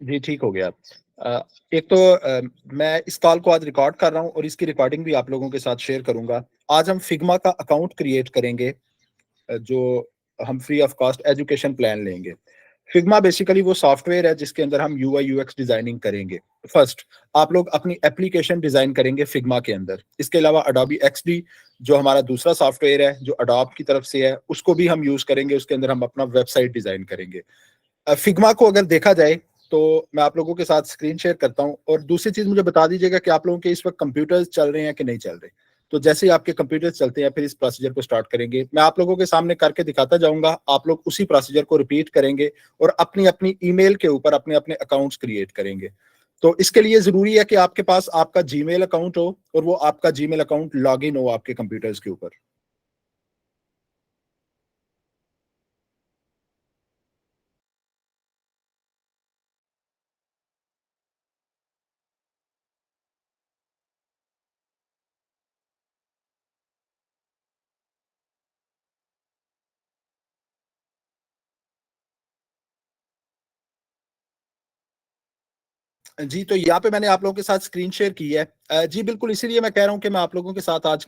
जी, ठीक हो गया। एक तो मैं इस कॉल को आज रिकॉर्ड कर रहा हूँ और इसकी रिकॉर्डिंग भी आप लोगों के साथ शेयर करूँगा। आज हम फिग्मा का अकाउंट क्रिएट करेंगे, जो हम free of cost education plan लेंगे। फिग्मा बेसिकली वो सॉफ्टवेयर है जिसके अंदर हम यूआई यूएक्स डिजाइनिंग करेंगे। फर्स्ट, आप लोग अपनी एप्लीकेशन डिजाइन करेंगे फिग्मा के अंदर। इसके अलावा अडोबी एक्सडी जो हमारा दूसरा सॉफ्टवेयर है जो अडोब की तरफ से है, उसको भी हम यूज करेंगे। उसके अंदर हम अपना वेबसाइट डिजाइन करेंगे। फिग्मा को अगर देखा जाए तो मैं आप लोगों के साथ स्क्रीन शेयर करता हूं। और दूसरी चीज मुझे बता दीजिएगा कि आप लोगों के इस वक्त कंप्यूटर्स चल रहे हैं कि नहीं चल रहे। तो जैसे ही आपके कंप्यूटर्स चलते हैं फिर इस प्रोसीजर को स्टार्ट करेंगे। मैं आप लोगों के सामने करके दिखाता जाऊंगा, आप लोग उसी प्रोसीजर को रिपीट करेंगे और अपनी अपनी ईमेल के ऊपर अपने अपने अकाउंट्स क्रिएट करेंगे। तो इसके लिए जरूरी है कि आपके पास आपका जीमेल अकाउंट हो और वो आपका जीमेल अकाउंट लॉग इन हो आपके कंप्यूटर्स के ऊपर। जी, तो यहाँ पे मैंने आप लोगों के साथ स्क्रीन शेयर की है। जी बिल्कुल, इसीलिए मैं कह रहा हूँ कि मैं आप लोगों के साथ आज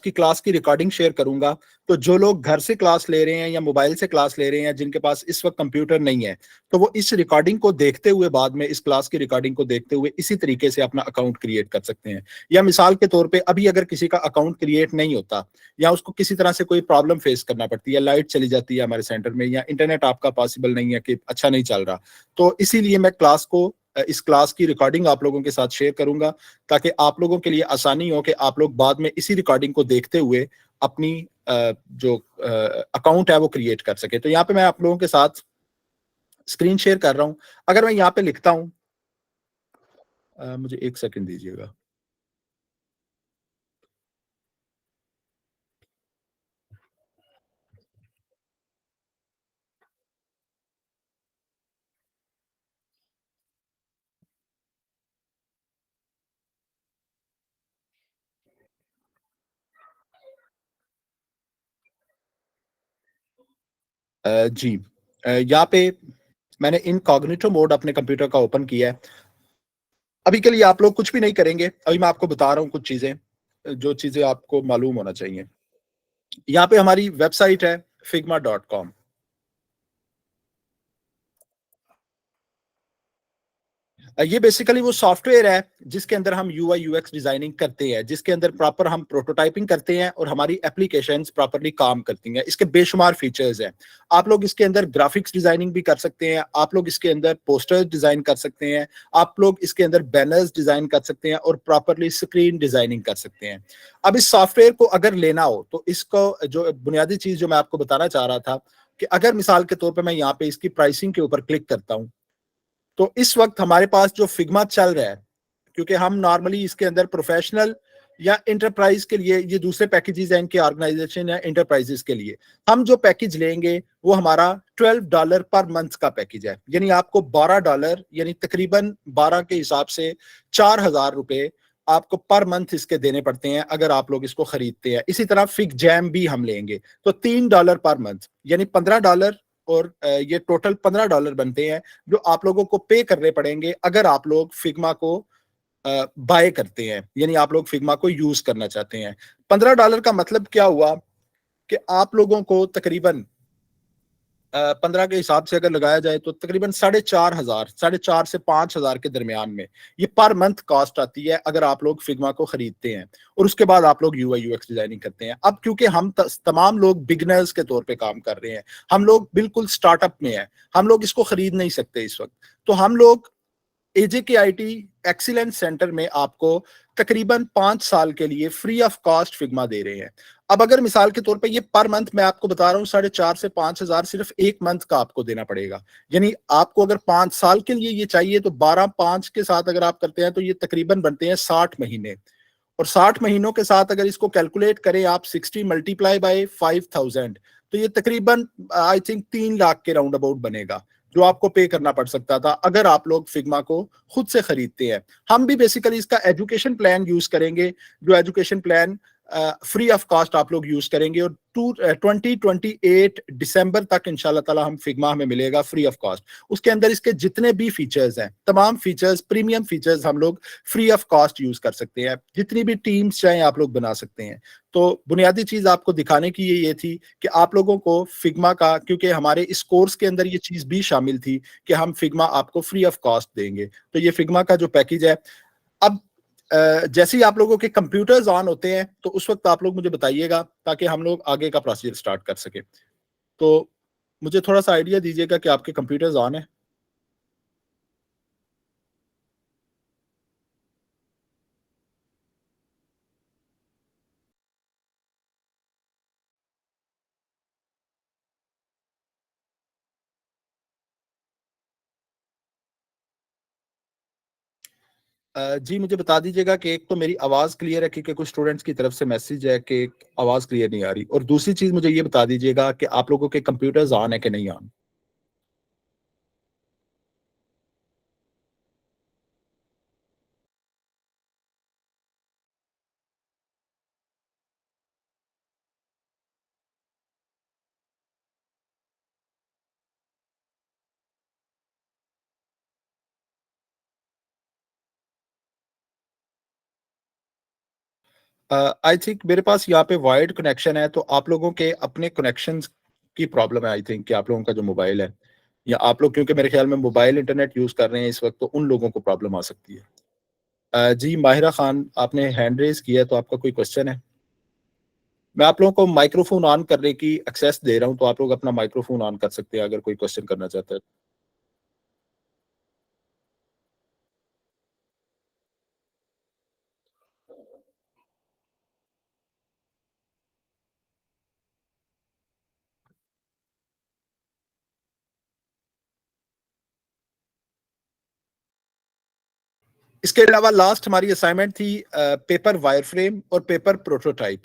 की क्लास की रिकॉर्डिंग शेयर करूँगा। तो जो लोग घर से क्लास ले रहे हैं या मोबाइल से क्लास ले रहे हैं, जिनके पास इस वक़्त कंप्यूटर नहीं है, तो वो इस रिकॉर्डिंग को देखते हुए बाद में इस क्लास की रिकॉर्डिंग को देखते हुए इसी तरीके से अपना अकाउंट क्रिएट कर सकते हैं। या मिसाल के तौर पे अभी अगर किसी का अकाउंट क्रिएट नहीं होता या उसको किसी तरह से कोई प्रॉब्लम फेस करना पड़ती है, लाइट चली जाती है हमारे सेंटर में या इंटरनेट आपका पॉसिबल नहीं है कि अच्छा नहीं चल रहा, तो इसीलिए मैं इस क्लास की रिकॉर्डिंग आप लोगों के साथ शेयर करूंगा ताकि आप लोगों के लिए आसानी हो कि आप लोग बाद में इसी रिकॉर्डिंग को देखते हुए अपनी जो अकाउंट है वो क्रिएट कर सके। तो यहाँ पे मैं आप लोगों के साथ स्क्रीन शेयर कर रहा हूँ। अगर मैं यहाँ पे लिखता हूँ, मुझे एक सेकंड दीजिएगा। जी, यहाँ पे मैंने इनकॉग्निटो मोड अपने कंप्यूटर का ओपन किया है। अभी के लिए आप लोग कुछ भी नहीं करेंगे। अभी मैं आपको बता रहा हूँ कुछ चीजें, जो चीजें आपको मालूम होना चाहिए। यहाँ पे हमारी वेबसाइट है figma.com। ये बेसिकली वो सॉफ्टवेयर है जिसके अंदर हम यूआई यूएक्स डिजाइनिंग करते हैं, जिसके अंदर प्रॉपर हम प्रोटोटाइपिंग करते हैं और हमारी एप्लीकेशंस प्रॉपरली काम करती हैं। इसके बेशुमार फीचर्स हैं। आप लोग इसके अंदर ग्राफिक्स डिजाइनिंग भी कर सकते हैं, आप लोग इसके अंदर पोस्टर्स डिजाइन कर सकते हैं, आप लोग इसके अंदर बैनर्स डिजाइन कर सकते हैं और प्रॉपरली स्क्रीन डिजाइनिंग कर सकते हैं। अब इस सॉफ्टवेयर को अगर लेना हो तो इसको जो बुनियादी चीज जो मैं आपको बताना चाह रहा था कि अगर मिसाल के तौर पर मैं यहाँ पे इसकी प्राइसिंग के ऊपर क्लिक करता हूँ तो इस वक्त हमारे पास जो फिग्मा चल रहा है, क्योंकि हम नॉर्मली इसके अंदर प्रोफेशनल या इंटरप्राइज के लिए, ये दूसरे पैकेजेस हैं इनके ऑर्गेनाइजेशन या इंटरप्राइजेस के लिए, हम जो पैकेज लेंगे वो हमारा $12 पर मंथ का पैकेज है। यानी आपको $12 यानी तकरीबन 12 के हिसाब से ₹4,000 आपको पर मंथ इसके देने पड़ते हैं अगर आप लोग इसको खरीदते हैं। इसी तरह फिग जैम भी हम लेंगे तो $3 पर मंथ यानी $15, और ये टोटल $15 बनते हैं जो आप लोगों को पे करने पड़ेंगे अगर आप लोग फिग्मा को बाय करते हैं, यानी आप लोग फिग्मा को यूज करना चाहते हैं। $15 का मतलब क्या हुआ कि आप लोगों को तकरीबन 15 के हिसाब से अगर लगाया जाए तो तकरीबन 4,500, 4,500 से 5,000 के दरमियान में ये पर मंथ कॉस्ट आती है अगर आप लोग फिग्मा को खरीदते हैं और उसके बाद आप लोग यूआई यूएक्स डिजाइनिंग करते हैं। अब क्योंकि हम तमाम लोग बिगनर्स के तौर पे काम कर रहे हैं, हम लोग बिल्कुल स्टार्टअप में हैं, हम लोग इसको खरीद नहीं सकते इस वक्त, तो हम लोग AJKIT एक्सीलेंस सेंटर में आपको तकरीबन 5 साल के लिए फ्री ऑफ कॉस्ट फिग्मा दे रहे हैं। अब अगर मिसाल के तौर पे ये पर मंथ मैं आपको बता रहा हूँ 4,500 से 5,000 सिर्फ एक मंथ का आपको देना पड़ेगा। यानी आपको अगर 5 साल के लिए ये चाहिए तो 12/5 के साथ अगर आप करते हैं तो ये तकरीबन बनते हैं 60 महीने। और 60 महीनों के साथ अगर इसको कैलकुलेट करें आप 60 मल्टीप्लाई बाय 5,000 तो ये तकरीबन आई थिंक 3 लाख के राउंड अबाउट बनेगा जो आपको पे करना पड़ सकता था अगर आप लोग फिग्मा को खुद से खरीदते हैं। हम भी बेसिकली इसका एजुकेशन प्लान यूज करेंगे, जो education plan free of cost आप लोग यूज करेंगे और 2028 दिसंबर तक इंशाल्लाह ताला हम फिग्मा हमें मिलेगा फ्री ऑफ कॉस्ट। उसके अंदर इसके जितने भी फीचर्स हैं, तमाम फीचर्स, प्रीमियम फीचर्स हम लोग फ्री ऑफ कॉस्ट यूज कर सकते हैं। जितनी भी टीम्स चाहें आप लोग बना सकते हैं। तो बुनियादी चीज आपको दिखाने की ये थी कि आप लोगों को फिग्मा का, क्योंकि हमारे इस कोर्स के अंदर ये चीज भी शामिल थी कि हम फिग्मा आपको फ्री ऑफ कॉस्ट देंगे। तो ये फिग्मा का जो पैकेज है, अब जैसे ही आप लोगों के कंप्यूटर्स ऑन होते हैं तो उस वक्त आप लोग मुझे बताइएगा ताकि हम लोग आगे का प्रोसीजर स्टार्ट कर सके। तो मुझे थोड़ा सा आइडिया दीजिएगा कि आपके कंप्यूटर्स ऑन है। जी मुझे बता दीजिएगा कि एक तो मेरी आवाज़ क्लियर है, क्योंकि कुछ स्टूडेंट्स की तरफ से मैसेज है कि आवाज़ क्लियर नहीं आ रही, और दूसरी चीज़ मुझे ये बता दीजिएगा कि आप लोगों के कंप्यूटर्स ऑन है कि नहीं ऑन। आई थिंक मेरे पास यहाँ पे वायर्ड कनेक्शन है, तो आप लोगों के अपने कनेक्शंस की प्रॉब्लम है आई थिंक, कि आप लोगों का जो मोबाइल है, या आप लोग क्योंकि मेरे ख्याल में मोबाइल इंटरनेट यूज़ कर रहे हैं इस वक्त, तो उन लोगों को प्रॉब्लम आ सकती है। जी माहिरा खान, आपने हैंड रेज किया है, तो आपका कोई क्वेश्चन है? मैं आप लोगों को माइक्रोफोन ऑन करने की एक्सेस दे रहा हूँ, तो आप लोग अपना माइक्रोफोन ऑन कर सकते हैं अगर कोई क्वेश्चन करना चाहता है। इसके अलावा लास्ट हमारी असाइनमेंट थी पेपर वायरफ्रेम और पेपर प्रोटोटाइप।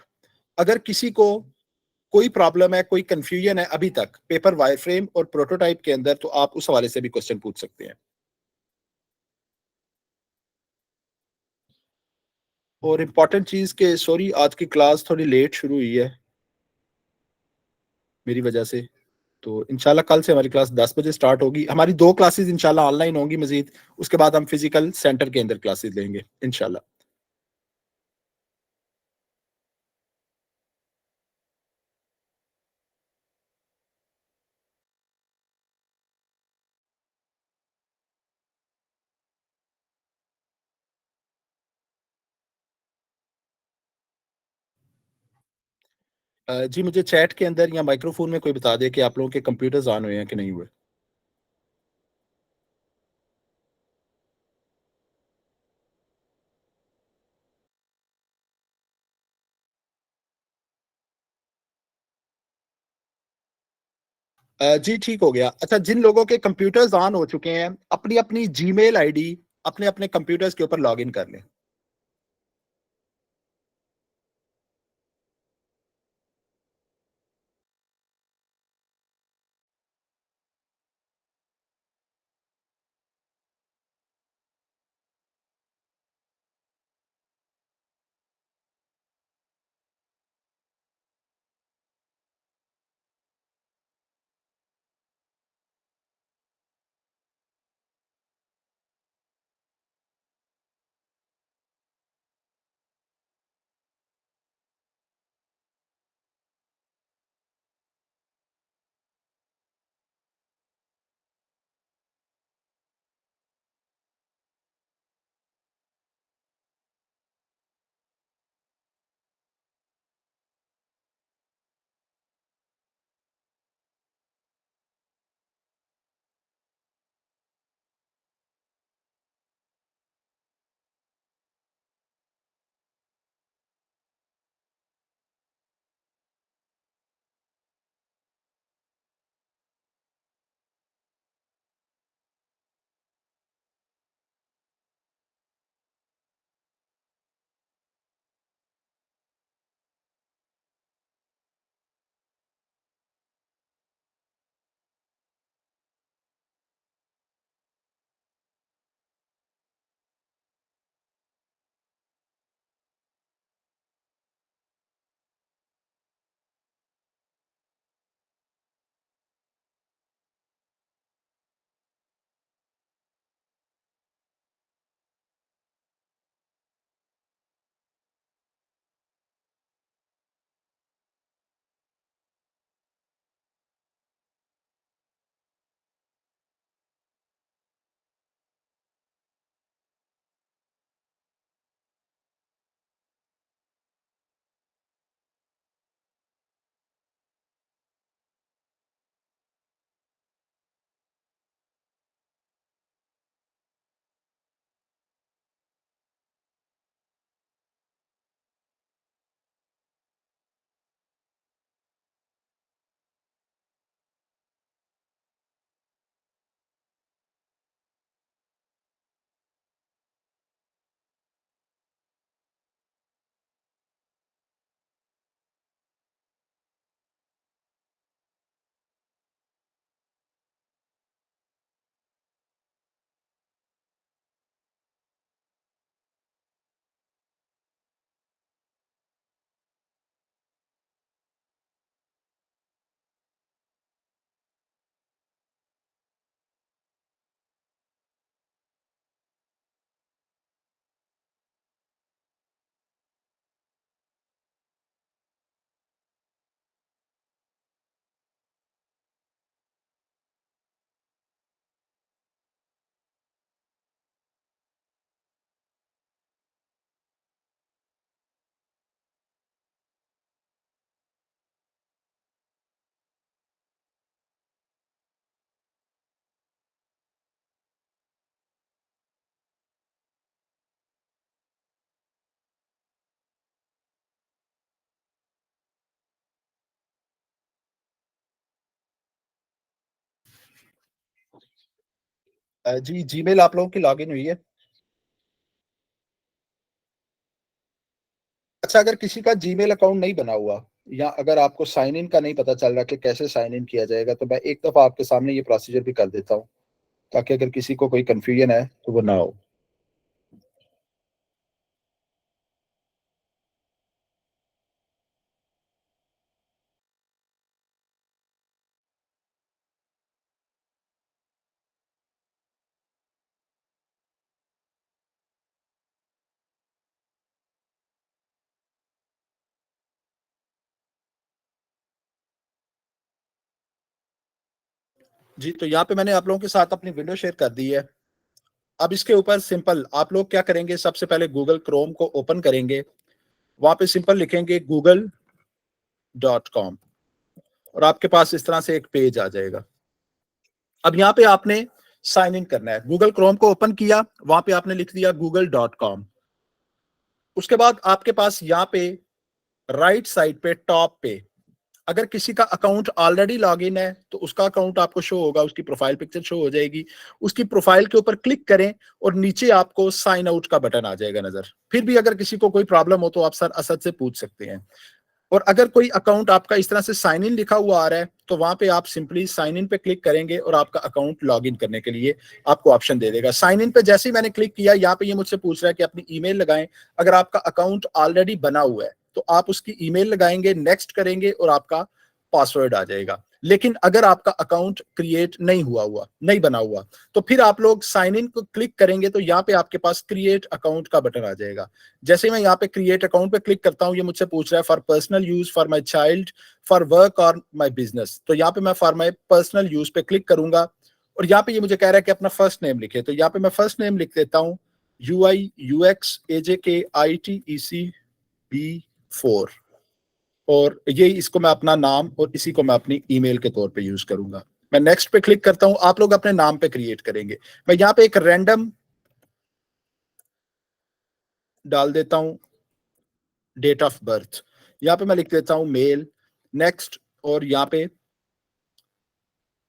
अगर किसी को कोई प्रॉब्लम है, कोई कंफ्यूजन है अभी तक पेपर वायरफ्रेम और प्रोटोटाइप के अंदर, तो आप उस हवाले से भी क्वेश्चन पूछ सकते हैं। और इम्पॉर्टेंट चीज़ के सॉरी, आज की क्लास थोड़ी लेट शुरू हुई है मेरी वजह से। तो इंशाल्लाह कल से हमारी क्लास 10 बजे स्टार्ट होगी। हमारी 2 क्लासेस इंशाल्लाह ऑनलाइन होंगी मजीद। उसके बाद हम फिजिकल सेंटर के अंदर क्लासेस लेंगे इंशाल्लाह। जी मुझे चैट के अंदर या माइक्रोफोन में कोई बता दे कि आप लोगों के कंप्यूटर्स ऑन हुए हैं कि नहीं हुए। जी ठीक हो गया। अच्छा, जिन लोगों के कंप्यूटर्स ऑन हो चुके हैं, अपनी अपनी जीमेल आईडी अपने अपने कंप्यूटर्स के ऊपर लॉग इन कर लें। जी, जीमेल आप लोगों की लॉगिन हुई है? अच्छा, अगर किसी का जीमेल अकाउंट नहीं बना हुआ या अगर आपको साइन इन का नहीं पता चल रहा कि कैसे साइन इन किया जाएगा, तो मैं एक दफ़ा आपके सामने ये प्रोसीजर भी कर देता हूँ, ताकि अगर किसी को कोई कन्फ्यूजन है, तो वो ना हो। जी, तो यहाँ पे मैंने आप लोगों के साथ अपनी विंडो शेयर कर दी है। अब इसके ऊपर सिंपल आप लोग क्या करेंगे, सबसे पहले गूगल क्रोम को ओपन करेंगे, वहाँ पे सिंपल लिखेंगे google.com और आपके पास इस तरह से एक पेज आ जाएगा। अब यहाँ पे आपने साइन इन करना है। गूगल क्रोम को ओपन किया, वहाँ पे आपने लिख दिया google.com। उसके बाद आपके पास यहाँ पे राइट साइड पे टॉप पे अगर किसी का अकाउंट ऑलरेडी लॉगिन है तो उसका अकाउंट आपको शो होगा, उसकी प्रोफाइल पिक्चर शो हो जाएगी। उसकी प्रोफाइल के ऊपर क्लिक करें और नीचे आपको साइन आउट का बटन आ जाएगा नजर। फिर भी अगर किसी को कोई प्रॉब्लम हो तो आप सर असद से पूछ सकते हैं। और अगर कोई अकाउंट आपका इस तरह से साइन इन लिखा हुआ आ रहा है तो वहां पे आप सिंपली साइन इन पे क्लिक करेंगे और आपका अकाउंट लॉग इन करने के लिए आपको ऑप्शन दे देगा। साइन इन पे जैसे ही मैंने क्लिक किया, यहाँ पे ये मुझसे पूछ रहा है कि अपनी ईमेल लगाएं। अगर आपका अकाउंट ऑलरेडी बना हुआ है तो आप उसकी ईमेल लगाएंगे, नेक्स्ट करेंगे और आपका पासवर्ड आ जाएगा। लेकिन अगर आपका अकाउंट क्रिएट नहीं बना हुआ, तो फिर आप लोग साइन इन को क्लिक करेंगे तो यहाँ पे आपके पास क्रिएट अकाउंट का बटन आ जाएगा। जैसे मैं यहाँ पे क्रिएट अकाउंट पे क्लिक करता हूँ, ये मुझसे पूछ रहा है for personal use, for my child, for work और माई बिजनेस। तो यहाँ पे मैं फॉर माई पर्सनल यूज पे क्लिक करूंगा और यहाँ पे ये मुझे कह रहा है कि अपना फर्स्ट नेम लिखे। तो यहाँ पे मैं फर्स्ट नेम लिख देता हूँ UIUXAJKITECB4 और ये इसको मैं अपना नाम और इसी को मैं अपनी ईमेल के तौर पे यूज करूंगा। मैं नेक्स्ट पे क्लिक करता हूं, आप लोग अपने नाम पे क्रिएट करेंगे। मैं यहाँ पे एक रैंडम डाल देता हूं, डेट ऑफ बर्थ। यहाँ पे मैं लिख देता हूं मेल, नेक्स्ट। और यहाँ पे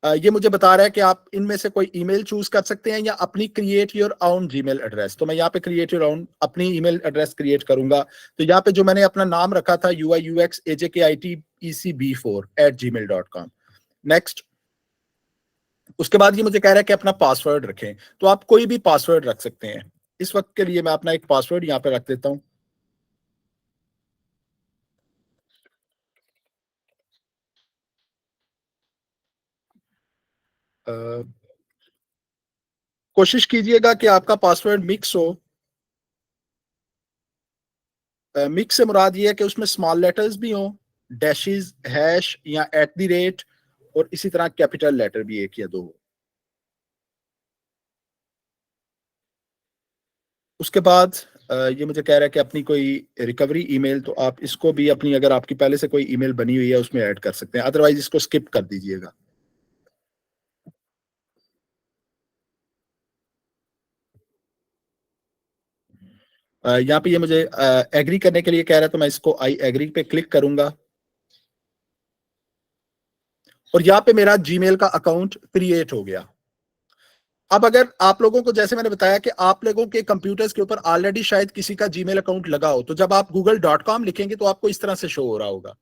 ये मुझे बता रहा है कि आप इनमें से कोई ईमेल चूज कर सकते हैं या अपनी create your own Gmail address. तो मैं यहाँ पे क्रिएट योर ओन अपनी ईमेल एड्रेस क्रिएट करूंगा। तो यहाँ पे जो मैंने अपना नाम रखा था UIUXAJKITECB4@gmail.com, नेक्स्ट। उसके बाद ये मुझे कह रहा है कि अपना पासवर्ड रखें। तो आप कोई भी पासवर्ड रख सकते हैं। इस वक्त के लिए मैं अपना एक पासवर्ड यहाँ पे रख देता हूँ। कोशिश कीजिएगा कि आपका पासवर्ड मिक्स हो। मिक्स से मुराद ये है कि उसमें स्मॉल लेटर्स भी हों, डैशेस, हैश या एट द रेट, और इसी तरह कैपिटल लेटर भी एक या दो हो। उसके बाद ये मुझे कह रहा है कि अपनी कोई रिकवरी ईमेल, तो आप इसको भी अपनी, अगर आपकी पहले से कोई ईमेल बनी हुई है उसमें ऐड कर सकते हैं, अदरवाइज इसको स्किप कर दीजिएगा। यहाँ पे ये मुझे एग्री करने के लिए कह रहा है, तो मैं इसको आई एग्री पे क्लिक करूंगा और यहाँ पे मेरा जीमेल का अकाउंट क्रिएट हो गया। अब अगर आप लोगों को, जैसे मैंने बताया कि आप लोगों के कंप्यूटर्स के ऊपर ऑलरेडी शायद किसी का जीमेल अकाउंट लगा हो, तो जब आप google.com लिखेंगे तो आपको इस तरह से शो हो रहा होगा,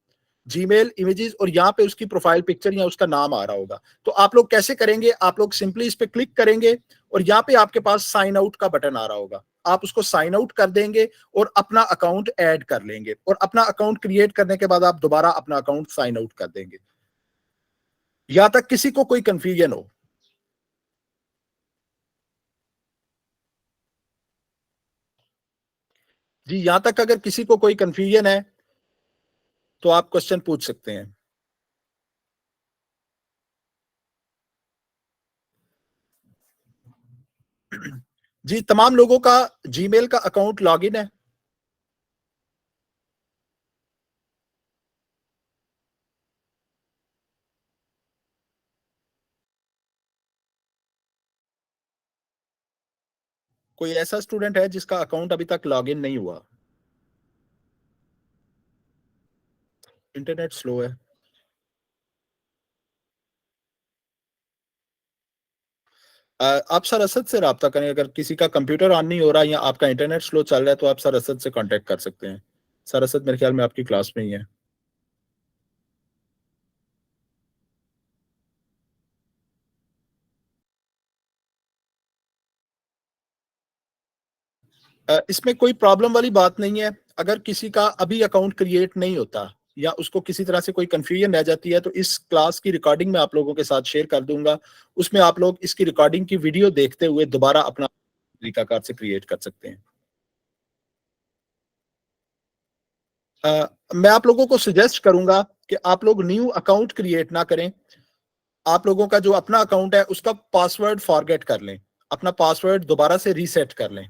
जीमेल इमेजेस, और यहाँ पे उसकी प्रोफाइल पिक्चर या उसका नाम आ रहा होगा। तो आप लोग कैसे करेंगे, आप लोग सिंपली इस पे क्लिक करेंगे और यहाँ पे आपके पास साइन आउट का बटन आ रहा होगा, आप उसको साइन आउट कर देंगे और अपना अकाउंट ऐड कर लेंगे और अपना अकाउंट क्रिएट करने के बाद आप दोबारा अपना अकाउंट साइन आउट कर देंगे, यहां तक किसी को कोई कंफ्यूजन हो। जी, यहां तक अगर किसी को कोई कंफ्यूजन है तो आप क्वेश्चन पूछ सकते हैं। जी, तमाम लोगों का जीमेल का अकाउंट लॉगिन है। कोई ऐसा स्टूडेंट है जिसका अकाउंट अभी तक लॉगिन नहीं हुआ? इंटरनेट स्लो है। आप सर असद से राब्ता करें, अगर किसी का कंप्यूटर ऑन नहीं हो रहा या आपका इंटरनेट स्लो चल रहा है तो आप सर असद से कॉन्टैक्ट कर सकते हैं। सर असद मेरे ख्याल में आपकी क्लास में ही है। इसमें कोई प्रॉब्लम वाली बात नहीं है। अगर किसी का अभी अकाउंट क्रिएट नहीं होता या उसको किसी तरह से कोई कन्फ्यूजन रह जाती है तो इस क्लास की रिकॉर्डिंग मैं आप लोगों के साथ शेयर कर दूंगा। उसमें आप लोग इसकी रिकॉर्डिंग की वीडियो देखते हुए दोबारा अपना तरीकाकार से क्रिएट कर सकते हैं। मैं आप लोगों को सजेस्ट करूंगा कि आप लोग न्यू अकाउंट क्रिएट ना करें। आप लोगों का जो अपना अकाउंट है उसका पासवर्ड फॉरगेट कर लें, अपना पासवर्ड दोबारा से रीसेट कर लें।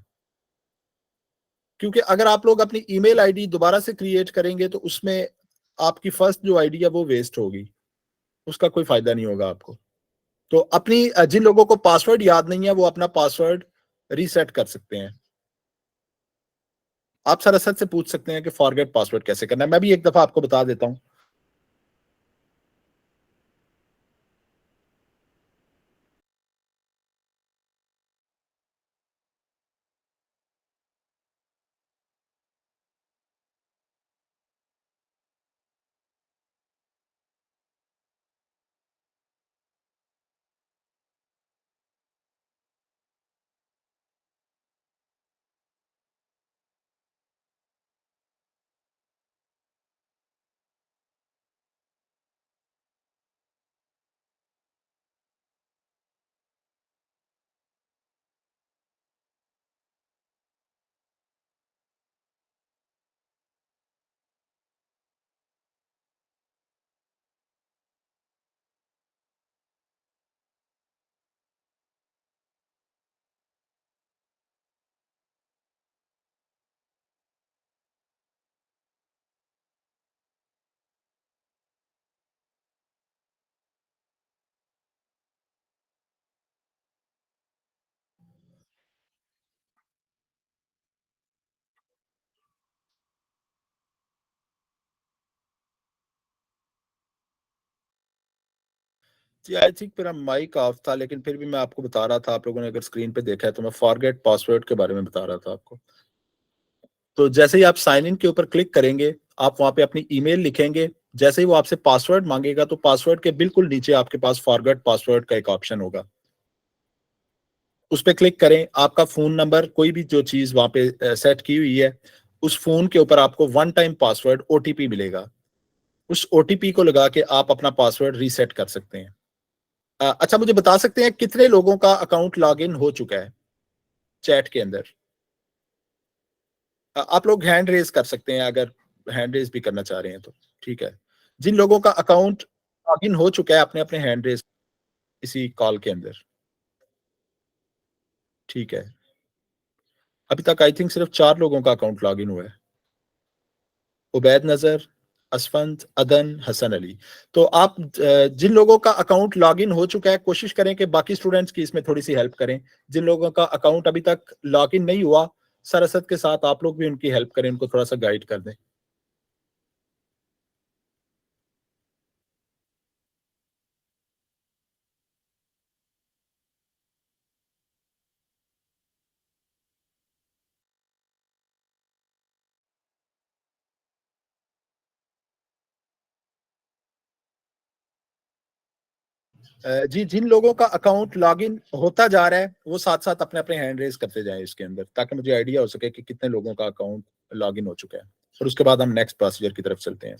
क्योंकि अगर आप लोग अपनी ईमेल आईडी दोबारा से क्रिएट करेंगे तो उसमें आपकी फर्स्ट जो आईडी है वो वेस्ट होगी, उसका कोई फायदा नहीं होगा आपको। तो अपनी जिन लोगों को पासवर्ड याद नहीं है वो अपना पासवर्ड रीसेट कर सकते हैं। आप सर असद से पूछ सकते हैं कि फॉरगेट पासवर्ड कैसे करना है, मैं भी एक दफा आपको बता देता हूँ। जी, आई थिंक मेरा माइक ऑफ था, लेकिन फिर भी मैं आपको बता रहा था, आप लोगों ने अगर स्क्रीन पे देखा है तो मैं फॉरगेट पासवर्ड के बारे में बता रहा था आपको। तो जैसे ही आप साइन इन के ऊपर क्लिक करेंगे, आप वहाँ पे अपनी ईमेल लिखेंगे। जैसे ही वो आपसे पासवर्ड माँगेगा तो पासवर्ड के बिल्कुल नीचे आपके पास फॉरगेट पासवर्ड का एक ऑप्शन होगा। उस पे क्लिक करें, आपका फ़ोन नंबर, कोई भी जो चीज़ वहाँ पे सेट की हुई है, उस फ़ोन के ऊपर आपको वन टाइम पासवर्ड ओटीपी मिलेगा। उस ओटीपी को लगा के आप अपना पासवर्ड रीसेट कर सकते हैं। अच्छा, मुझे बता सकते हैं कितने लोगों का अकाउंट लॉगिन हो चुका है चैट के अंदर? आप लोग हैंड रेज़ कर सकते हैं अगर हैंड रेज़ भी करना चाह रहे हैं तो, ठीक है। जिन लोगों का अकाउंट लॉगिन हो चुका है अपने-अपने हैंड रेज़ इसी कॉल के अंदर, ठीक है। अभी तक आई थिंक सिर्फ 4 लोगों का अकाउंट लॉगिन हुआ है। उबैद नज़र, असफंद, अदन, हसन अली। तो आप जिन लोगों का अकाउंट लॉगिन हो चुका है, कोशिश करें कि बाकी स्टूडेंट्स की इसमें थोड़ी-सी हेल्प करें। जिन लोगों का अकाउंट अभी तक लॉगिन नहीं हुआ, सरसत के साथ आप लोग भी उनकी हेल्प करें, उनको थोड़ा-सा गाइड कर दें। जी, जिन लोगों का अकाउंट लॉगिन होता जा रहा है, वो साथ-साथ अपने-अपने हैंड रेज़ करते जाएँ इसके अंदर, ताकि मुझे आइडिया हो सके कि कितने लोगों का अकाउंट लॉगिन हो चुका है। और उसके बाद हम नेक्स्ट प्रोसीजर की तरफ चलते हैं।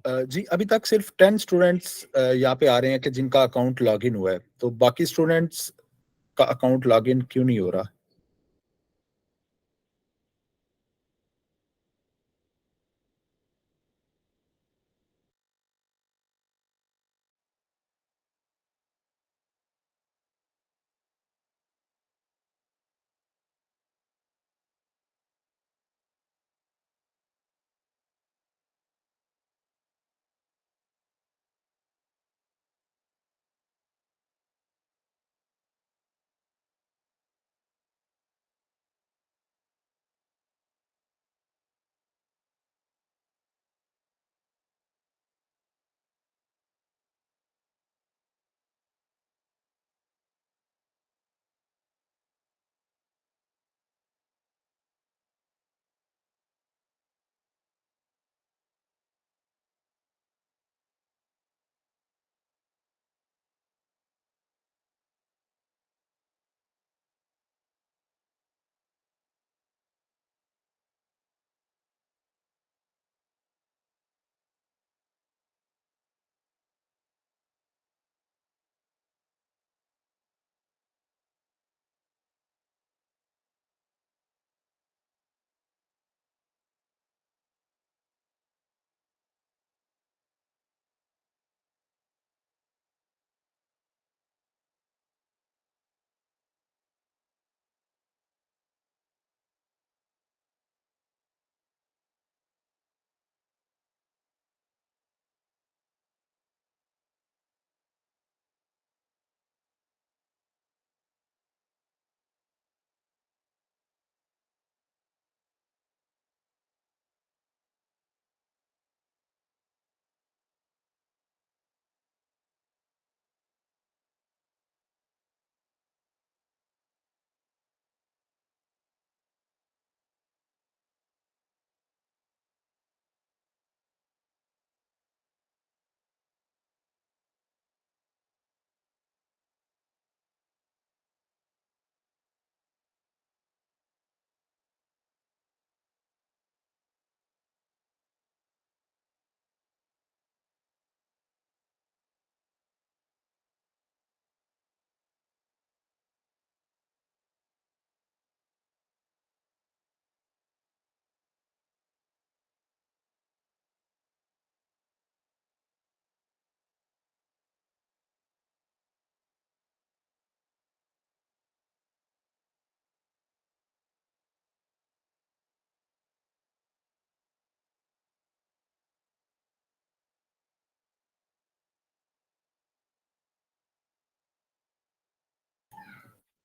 जी, अभी तक सिर्फ 10 स्टूडेंट्स यहाँ पे आ रहे हैं कि जिनका अकाउंट लॉगिन हुआ है, तो बाकी स्टूडेंट्स का अकाउंट लॉगिन क्यों नहीं हो रहा?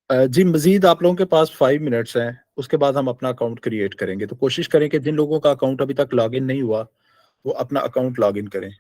जी, मज़ीद आप लोगों के पास 5 मिनट्स हैं, उसके बाद हम अपना अकाउंट क्रिएट करेंगे। तो कोशिश करें कि जिन लोगों का अकाउंट अभी तक लॉगिन नहीं हुआ, वो अपना अकाउंट लॉगिन करें।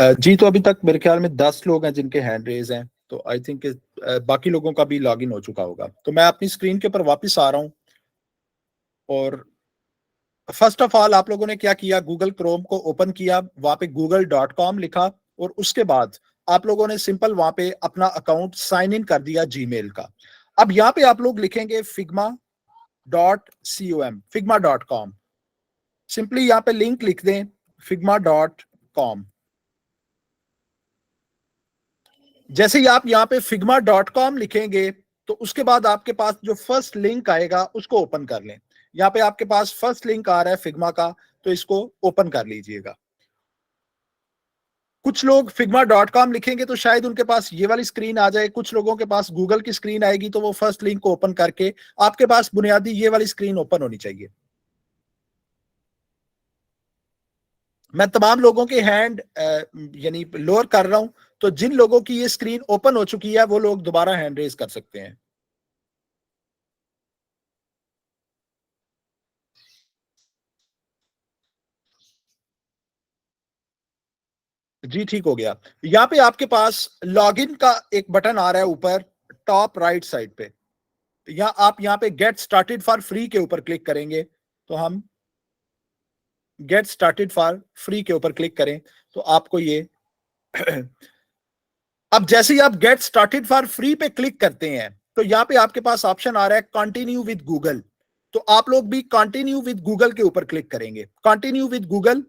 जी, तो अभी तक मेरे ख्याल में 10 लोग हैं जिनके हैंड रेज़ हैं, तो आई थिंक बाकी लोगों का भी लॉगिन हो चुका होगा। तो मैं अपनी स्क्रीन के ऊपर वापस आ रहा हूँ और फर्स्ट ऑफ ऑल आप लोगों ने क्या किया, गूगल क्रोम को ओपन किया, वहाँ पे google.com लिखा और उसके बाद आप लोगों ने सिंपल वहाँ पे अपना अकाउंट साइन इन कर दिया जीमेल का। अब यहाँ पे आप लोग लिखेंगे figma.com, सिंपली यहाँ पे लिंक लिख दें figma.com। जैसे ही आप यहाँ पे figma.com लिखेंगे तो उसके बाद आपके पास जो फर्स्ट लिंक आएगा उसको ओपन कर लें। यहाँ पे आपके पास फर्स्ट लिंक आ रहा है फिग्मा का, तो इसको ओपन कर लीजिएगा। कुछ लोग figma.com लिखेंगे तो शायद उनके पास ये वाली स्क्रीन आ जाए, कुछ लोगों के पास गूगल की स्क्रीन आएगी तो वो फर्स्ट लिंक को ओपन करके आपके पास बुनियादी ये वाली स्क्रीन ओपन होनी चाहिए। मैं तमाम लोगों के हैंड यानी लोअर कर रहा हूं, तो जिन लोगों की ये स्क्रीन ओपन हो चुकी है वो लोग दोबारा हैंड रेज कर सकते हैं। जी ठीक हो गया। यहाँ पे आपके पास लॉगिन का एक बटन आ रहा है ऊपर टॉप राइट साइड पे, या आप यहाँ पे गेट स्टार्टेड फॉर फ्री के ऊपर क्लिक करेंगे तो हम गेट स्टार्टेड फॉर फ्री के ऊपर क्लिक करें तो आपको ये अब जैसे ही आप गेट स्टार्टेड फॉर फ्री पे क्लिक करते हैं तो यहाँ पे आपके पास ऑप्शन आ रहा है कंटिन्यू विद गूगल, तो आप लोग भी कंटिन्यू विद गूगल के ऊपर क्लिक करेंगे। कंटिन्यू विद गूगल,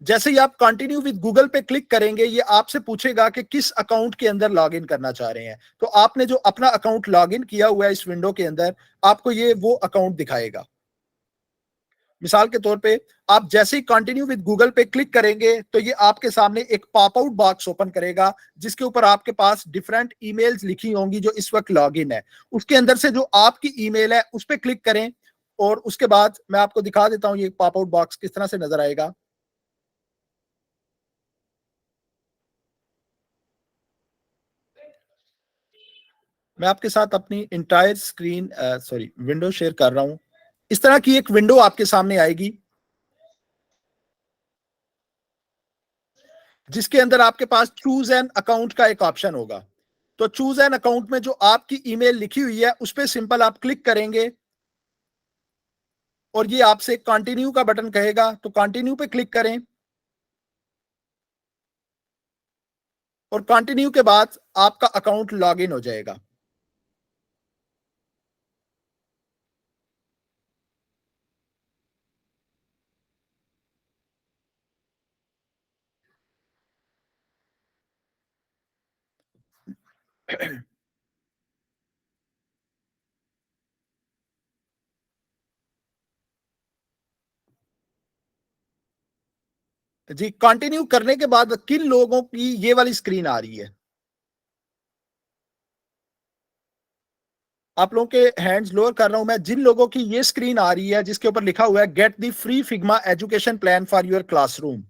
जैसे ही आप कंटिन्यू विद गूगल पे क्लिक करेंगे ये आपसे पूछेगा कि किस अकाउंट के अंदर लॉगिन करना चाह रहे हैं, तो आपने जो अपना अकाउंट लॉगिन किया हुआ है इस विंडो के अंदर आपको ये वो अकाउंट दिखाएगा। मिसाल के तौर पे आप जैसे ही कंटिन्यू विद गूगल पे क्लिक करेंगे तो ये आपके सामने एक पॉप आउट बॉक्स ओपन करेगा जिसके ऊपर आपके पास डिफरेंट ईमेल्स लिखी होंगी जो इस वक्त लॉगिन है। उसके अंदर से जो आपकी ईमेल है उस पर क्लिक करें और उसके बाद मैं आपको दिखा देता हूं ये पॉप आउट बॉक्स किस तरह से नजर आएगा। मैं आपके साथ अपनी entire screen sorry window share कर रहा हूं। इस तरह की एक विंडो आपके सामने आएगी जिसके अंदर आपके पास चूज एन अकाउंट का एक ऑप्शन होगा। तो चूज एन अकाउंट में जो आपकी ईमेल लिखी हुई है उस पर सिंपल आप क्लिक करेंगे और ये आपसे कंटिन्यू का बटन कहेगा तो कंटिन्यू पे क्लिक करें और कंटिन्यू के बाद आपका अकाउंट लॉगिन हो जाएगा। जी कंटिन्यू करने के बाद किन लोगों की ये वाली स्क्रीन आ रही है, आप लोगों के हैंड्स लोअर कर रहा हूं मैं, जिन लोगों की ये स्क्रीन आ रही है जिसके ऊपर लिखा हुआ है get the free Figma education plan for your classroom,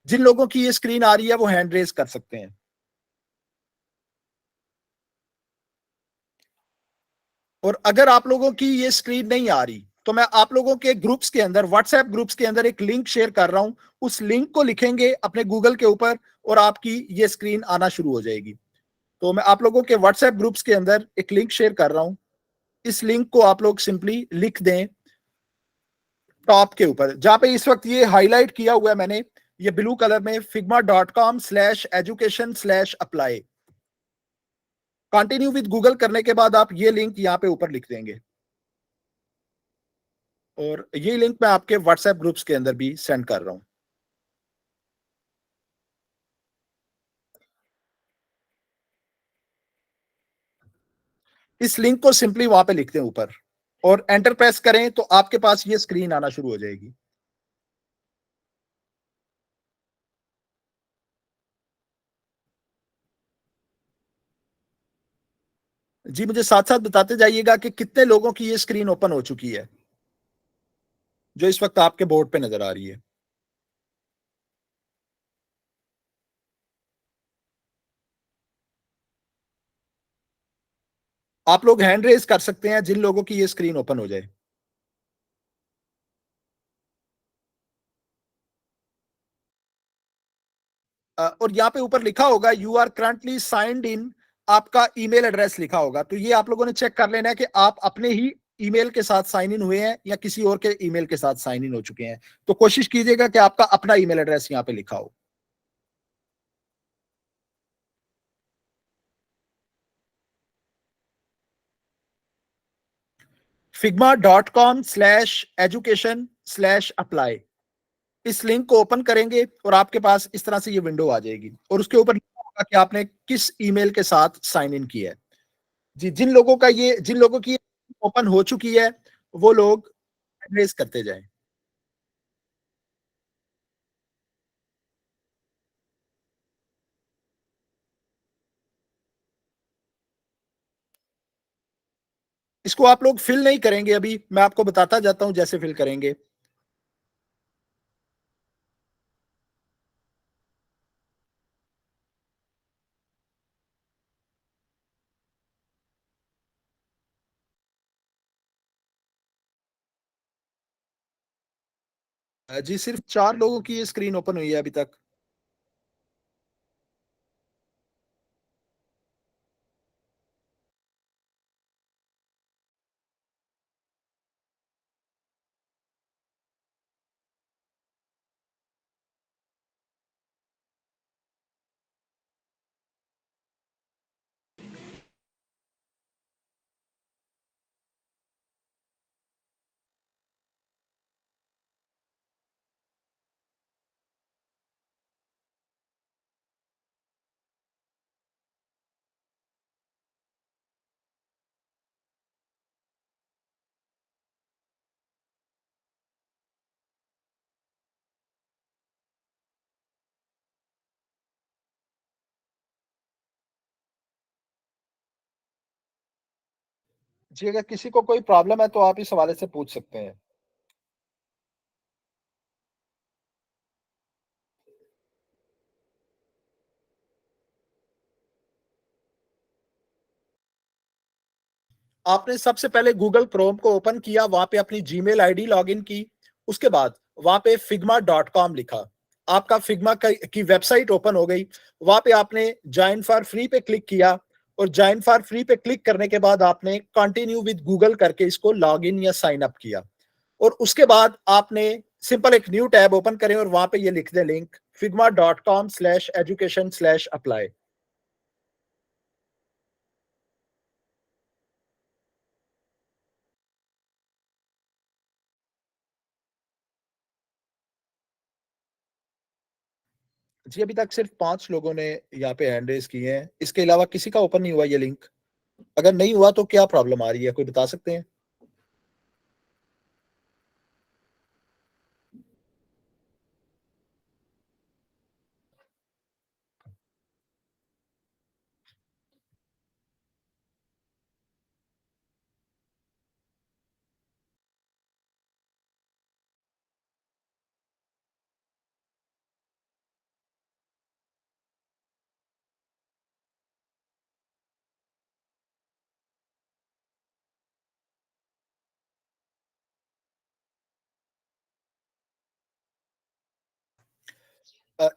जिन लोगों की ये स्क्रीन आ रही है वो हैंड रेज कर सकते हैं। और अगर आप लोगों की ये स्क्रीन नहीं आ रही तो मैं आप लोगों के ग्रुप्स के अंदर व्हाट्सएप ग्रुप्स के अंदर एक लिंक शेयर कर रहा हूं, उस लिंक को लिखेंगे अपने गूगल के ऊपर और आपकी ये स्क्रीन आना शुरू हो जाएगी। तो मैं आप लोगों के व्हाट्सएप ग्रुप्स के अंदर एक लिंक शेयर कर रहा हूं, इस लिंक को आप लोग सिंपली लिख दें टॉप के ऊपर जहां पे इस वक्त ये हाईलाइट किया हुआ है मैंने, ये ब्लू कलर में figma.com/education/apply। कंटिन्यू विद गूगल करने के बाद आप ये लिंक यहाँ पे ऊपर लिख देंगे और ये लिंक मैं आपके व्हाट्सएप ग्रुप्स के अंदर भी सेंड कर रहा हूं। इस लिंक को सिंपली वहां पे लिख दें ऊपर और एंटर प्रेस करें तो आपके पास ये स्क्रीन आना शुरू हो जाएगी। जी मुझे साथ साथ बताते जाइएगा कि कितने लोगों की ये स्क्रीन ओपन हो चुकी है जो इस वक्त आपके बोर्ड पे नजर आ रही है। आप लोग हैंड रेज कर सकते हैं जिन लोगों की ये स्क्रीन ओपन हो जाए। और यहाँ पे ऊपर लिखा होगा you are currently signed in, आपका ईमेल एड्रेस लिखा होगा। तो ये आप लोगों ने चेक कर लेना है कि आप अपने ही ईमेल के साथ साइन इन हुए हैं या किसी और के ईमेल के साथ साइन इन हो चुके हैं। तो कोशिश कीजिएगा कि आपका अपना ईमेल एड्रेस यहाँ पे लिखा हो। figma.com/education/apply, इस लिंक को ओपन करेंगे और आपके पास इस तरह से ये विंडो आ जाएगी और उसके ऊपर लिखा होगा कि आपने किस ईमेल के साथ साइन इन किया है। जी, जिन लोगों की ओपन हो चुकी है वो लोग एड्रेस करते जाएं। इसको आप लोग फिल नहीं करेंगे, अभी मैं आपको बताता जाता हूं जैसे फिल करेंगे। जी, सिर्फ 4 लोगों की ये स्क्रीन ओपन हुई है अभी तक। जी, अगर किसी को कोई प्रॉब्लम है तो आप इस हवाले से पूछ सकते हैं। आपने सबसे पहले गूगल क्रोम को ओपन किया, वहां पे अपनी जीमेल आईडी लॉगिन की, उसके बाद वहां पे figma.com लिखा, आपका फिग्मा की वेबसाइट ओपन हो गई। वहां पे आपने ज्वाइन फॉर फ्री पे क्लिक किया और ज्वाइन फॉर फ्री पे क्लिक करने के बाद आपने कंटिन्यू विद गूगल करके इसको लॉग इन या साइन अप किया और उसके बाद आपने सिंपल एक न्यू टैब ओपन करें और वहां पे ये लिख दें लिंक figma.com/education/apply। जी, अभी तक सिर्फ 5 लोगों ने यहाँ पे हैंड रेज किए हैं, इसके अलावा किसी का ओपन नहीं हुआ ये लिंक। अगर नहीं हुआ तो क्या प्रॉब्लम आ रही है, कोई बता सकते हैं?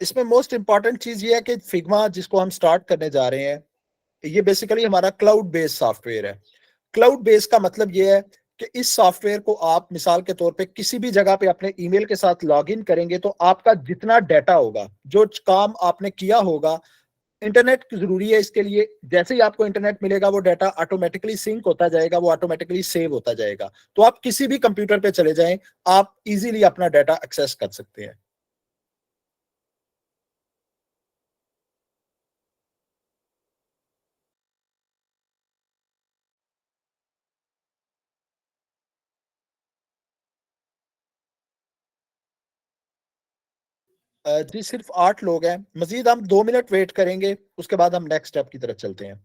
इसमें मोस्ट इंपॉर्टेंट चीज ये है कि फिग्मा जिसको हम स्टार्ट करने जा रहे हैं, ये बेसिकली हमारा क्लाउड बेस्ड सॉफ्टवेयर है। क्लाउड बेस्ड का मतलब ये है कि इस सॉफ्टवेयर को आप मिसाल के तौर पे किसी भी जगह पे अपने ईमेल के साथ लॉग इन करेंगे तो आपका जितना डाटा होगा, जो काम आपने किया होगा, इंटरनेट जरूरी है इसके लिए, जैसे ही आपको इंटरनेट मिलेगा वो डाटा ऑटोमेटिकली सिंक होता जाएगा, वो ऑटोमेटिकली सेव होता जाएगा। तो आप किसी भी कंप्यूटर पे चले जाएं, आप इजीली अपना डाटा एक्सेस कर सकते हैं। जी, सिर्फ 8 लोग हैं, मजीद हम 2 मिनट वेट करेंगे, उसके बाद हम नेक्स्ट स्टेप की तरफ चलते हैं।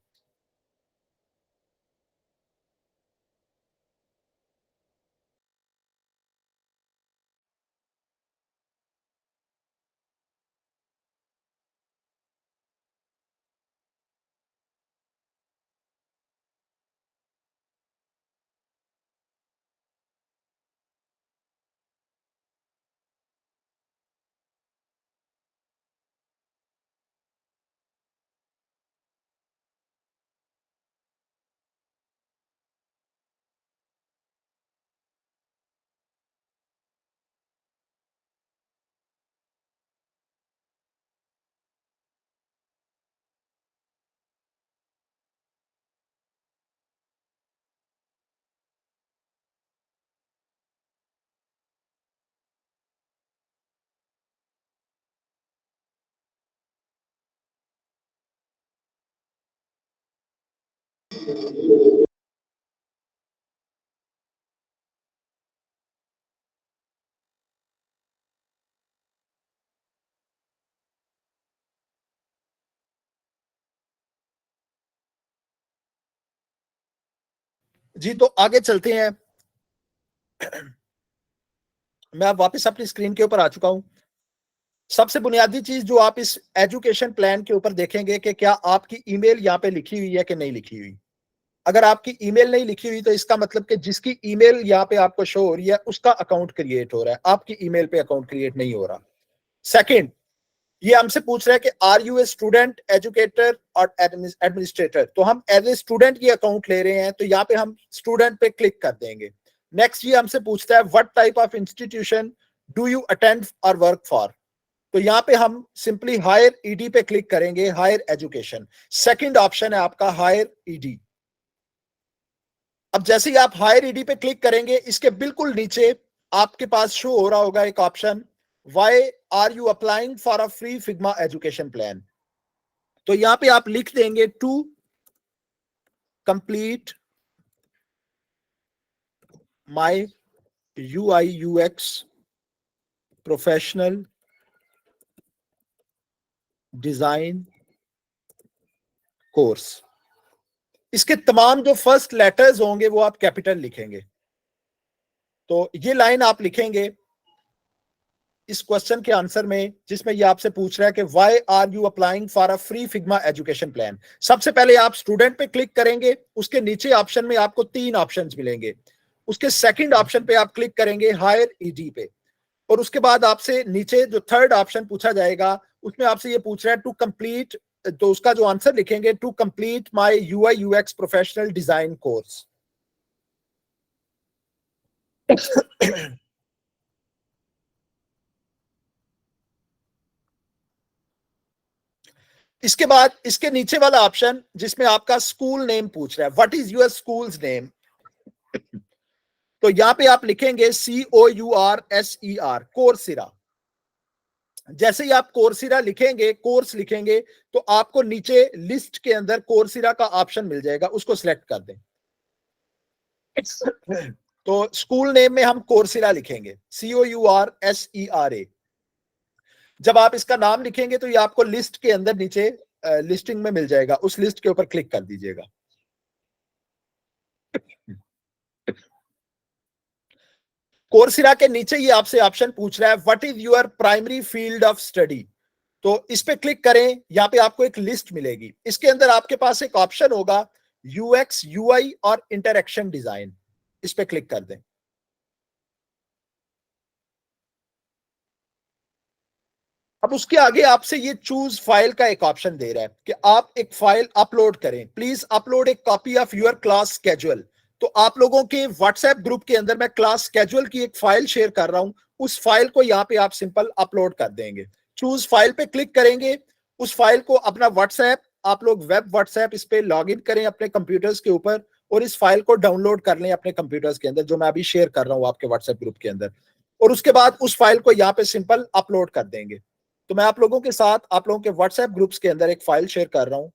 जी, तो आगे चलते हैं। मैं अब वापस अपनी स्क्रीन के ऊपर आ चुका हूं। सबसे बुनियादी चीज जो आप इस एजुकेशन प्लान के ऊपर देखेंगे कि क्या आपकी ईमेल यहाँ पे लिखी हुई है कि नहीं लिखी हुई। अगर आपकी ईमेल नहीं लिखी हुई तो इसका मतलब कि जिसकी ईमेल यहाँ पे आपको शो हो रही है उसका अकाउंट क्रिएट हो रहा है, आपकी ईमेल पे अकाउंट क्रिएट नहीं हो रहा। सेकंड, ये हमसे पूछ रहा है कि are you a student, educator और एडमिनिस्ट्रेटर। तो हम एज ए स्टूडेंट की अकाउंट ले रहे हैं, तो यहाँ पे हम स्टूडेंट पे क्लिक कर देंगे। नेक्स्ट ये हमसे पूछता है what type of institution do you attend और वर्क फॉर। तो यहाँ पे हम सिंपली हायर ईडी पे क्लिक करेंगे, हायर एजुकेशन। सेकंड ऑप्शन है आपका हायर ईडी। अब जैसे ही आप हायर ईडी पे क्लिक करेंगे, इसके बिल्कुल नीचे आपके पास शो हो रहा होगा एक option, why are you applying for a free Figma education plan. तो यहां पे आप लिख देंगे to complete my UI UX professional design course. इसके तमाम जो फर्स्ट लेटर्स होंगे वो आप कैपिटल लिखेंगे। तो ये लाइन आप लिखेंगे इस क्वेश्चन के आंसर में, जिसमें ये आपसे पूछ रहा है कि why are you applying for a free Figma education plan. सबसे पहले आप स्टूडेंट पे क्लिक करेंगे, उसके नीचे ऑप्शन में आपको 3 ऑप्शंस मिलेंगे। उसके सेकंड ऑप्शन पे आप क्लिक करेंगे हायर ईडी पे, और उसके बाद आपसे नीचे जो थर्ड ऑप्शन पूछा जाएगा उसमें आपसे ये पूछ रहा है टू कंप्लीट, तो उसका जो आंसर लिखेंगे to complete my UI UX professional design course. इसके बाद इसके नीचे वाला ऑप्शन जिसमें आपका स्कूल नेम पूछ रहा है, what is your schools name. तो यहां पे आप लिखेंगे COURSER, कोर्सिरा। जैसे ही आप कोर्सिरा लिखेंगे, कोर्स लिखेंगे, तो आपको नीचे लिस्ट के अंदर कोर्सिरा का ऑप्शन मिल जाएगा, उसको सिलेक्ट कर दें। तो स्कूल नेम में हम कोर्सिरा लिखेंगे, COURSERA। जब आप इसका नाम लिखेंगे तो ये आपको लिस्ट के अंदर नीचे लिस्टिंग में मिल जाएगा, उस लिस्ट के ऊपर क्लिक कर दीजिएगा। कोर्सिरा के नीचे ये आपसे ऑप्शन पूछ रहा है what is your primary field of study. तो इस पे क्लिक करें, यहाँ पे आपको एक लिस्ट मिलेगी, इसके अंदर आपके पास एक ऑप्शन होगा यूएक्स यूआई और इंटरएक्शन डिजाइन। इस पे क्लिक कर दें। अब उसके आगे आपसे ये चूज फाइल का एक ऑप्शन दे रहा है कि आप एक फाइल अपलोड करें, please upload A copy of your class schedule. तो आप लोगों के व्हाट्सएप ग्रुप के अंदर मैं क्लास स्केड्यूल की एक फाइल शेयर कर रहा हूं, उस फाइल को यहाँ पे आप सिंपल अपलोड कर देंगे। चूज फाइल पे क्लिक करेंगे, उस फाइल को अपना व्हाट्सएप, आप लोग वेब व्हाट्सएप इस पे लॉग इन करें अपने कंप्यूटर्स के ऊपर, और इस फाइल को डाउनलोड कर लें अपने कंप्यूटर्स के अंदर, जो मैं अभी शेयर कर रहा हूं आपके व्हाट्सएप ग्रुप के अंदर। और उसके बाद उस फाइल को यहाँ पे सिंपल अपलोड कर देंगे। तो मैं आप लोगों के साथ आप लोगों के व्हाट्सएप ग्रुप्स के अंदर एक फाइल शेयर कर रहा हूं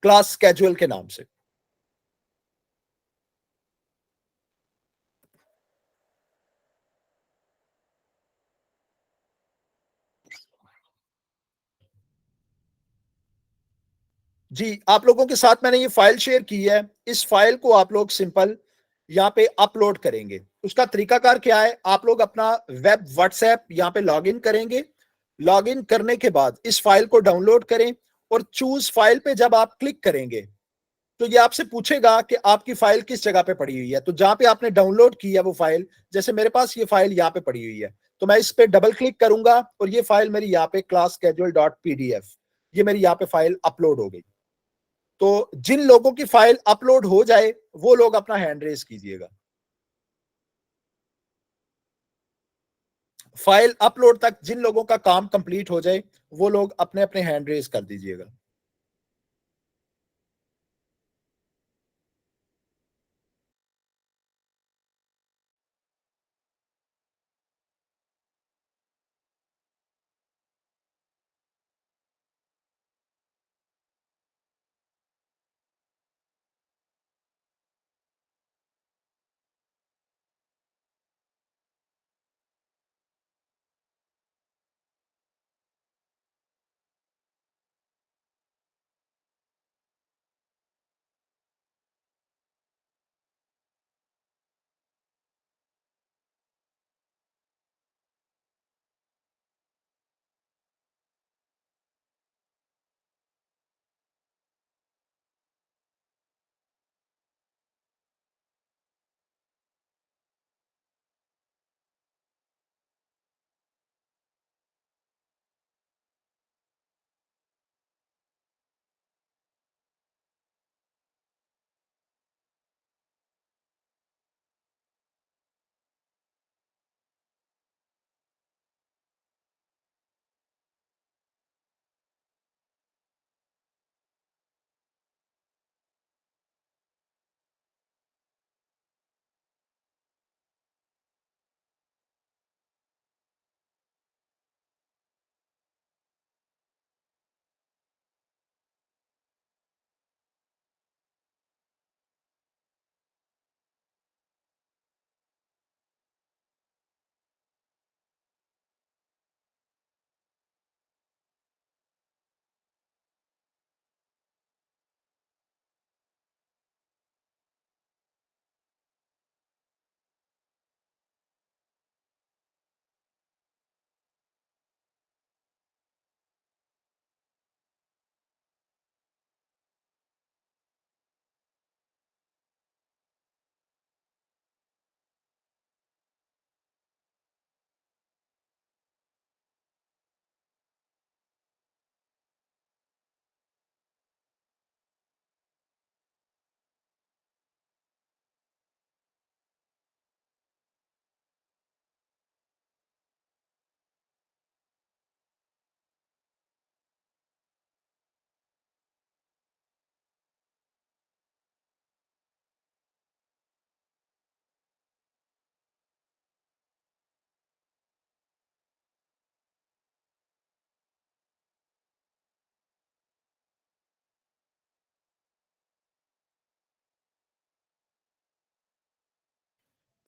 क्लास स्केड्यूल के नाम से। जी, आप लोगों के साथ मैंने ये फाइल शेयर की है। इस फाइल को आप लोग सिंपल यहाँ पे अपलोड करेंगे। उसका तरीकाकार क्या है, आप लोग अपना वेब व्हाट्सएप यहाँ पे लॉग इन करेंगे। लॉग इन करने के बाद इस फाइल को डाउनलोड करें, और चूज फाइल पे जब आप क्लिक करेंगे तो ये आपसे पूछेगा कि आपकी फाइल किस जगह पे पड़ी हुई है। तो जहां पे आपने डाउनलोड की है वो फाइल, जैसे मेरे पास ये फाइल यहाँ पे पड़ी हुई है, तो मैं इस पे डबल क्लिक करूंगा और ये फाइल मेरी यहाँ पे क्लास कैजुअल डॉट पीडीएफ, ये मेरी यहाँ पे फाइल अपलोड हो गई। तो जिन लोगों की फाइल अपलोड हो जाए वो लोग अपना हैंड रेज कीजिएगा। फाइल अपलोड तक जिन लोगों का काम कंप्लीट हो जाए वो लोग अपने अपने हैंड रेज कर दीजिएगा।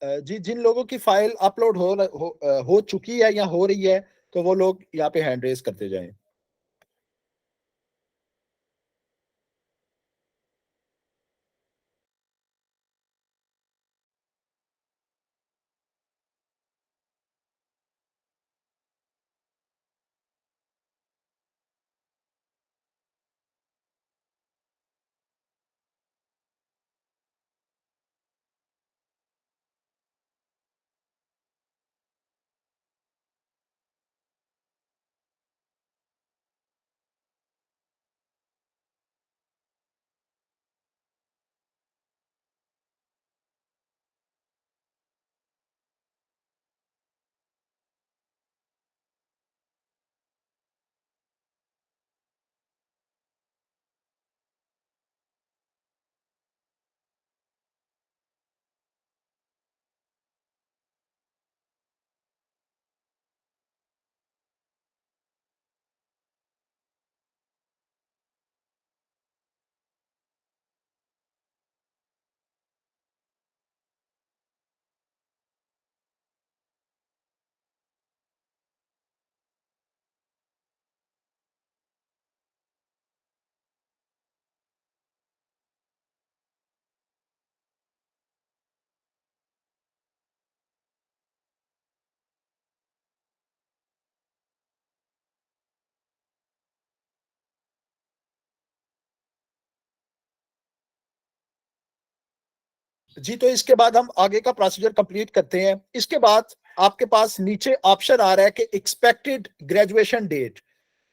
जी, जिन लोगों की फाइल अपलोड हो चुकी है या हो रही है, तो वो लोग यहाँ पे हैंड रेज करते जाएं। जी, तो इसके बाद हम आगे का प्रोसीजर कंप्लीट करते हैं। इसके बाद आपके पास नीचे ऑप्शन आ रहा है कि एक्सपेक्टेड ग्रेजुएशन डेट।